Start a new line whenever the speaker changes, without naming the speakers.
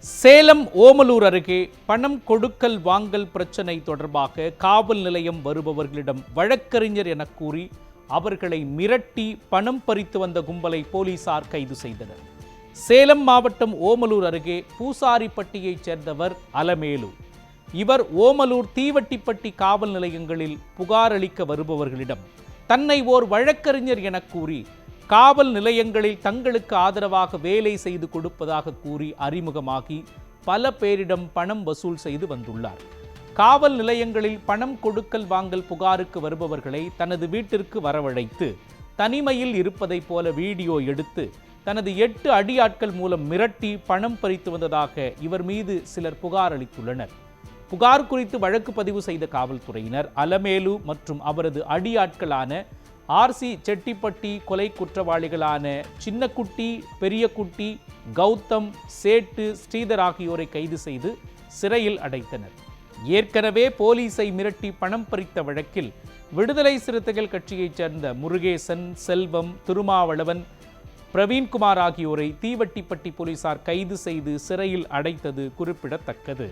சேலம் ஓமலூர் அருகே பணம் கொடுக்கல் வாங்கல் பிரச்சனை தொடர்பாக காவல் நிலையம் வருபவர்களிடம் வழக்கறிஞர் என கூறி அவர்களை மிரட்டி பணம் பறித்து வந்த கும்பலை போலீசார் கைது செய்தனர். சேலம் மாவட்டம் ஓமலூர் அருகே பூசாரிப்பட்டியைச் சேர்ந்தவர் அலமேலு. இவர் ஓமலூர் தீவட்டிப்பட்டி காவல் நிலையங்களில் புகார் அளிக்க வருபவர்களிடம் தன்னை ஓர் வழக்கறிஞர் என கூறி காவல் நிலையங்களில் தங்களுக்கு ஆதரவாக வேலை செய்து கொடுப்பதாக கூறி அறிமுகமாகி பல பேரிடம் பணம் வசூல் செய்து வந்துள்ளார். காவல் நிலையங்களில் பணம் கொடுக்கல் வாங்கல் புகாருக்கு வருபவர்களை தனது வீட்டிற்கு வரவழைத்து தனிமையில் இருப்பதைப் போல வீடியோ எடுத்து தனது 8 அடியாட்கள் மூலம் மிரட்டி பணம் பறித்து வந்ததாக இவர் மீது சிலர் புகார் அளித்துள்ளனர். புகார் குறித்து வழக்கு பதிவு செய்த காவல்துறையினர் அலமேலு மற்றும் அவரது அடியாட்களான ஆர்சி செட்டிப்பட்டி கொலை குற்றவாளிகளான சின்னக்குட்டி, பெரியக்குட்டி, கௌதம், சேட்டு, ஸ்ரீதர் ஆகியோரை கைது செய்து சிறையில் அடைத்தனர். ஏற்கனவே போலீஸை மிரட்டி பணம் பறித்த வழக்கில் விடுதலை சிறுத்தைகள் கட்சியைச் சேர்ந்த முருகேசன், செல்வம், திருமாவளவன், பிரவீன்குமார் ஆகியோரை தீவட்டிப்பட்டி போலீசார் கைது செய்து சிறையில் அடைத்தது குறிப்பிடத்தக்கது.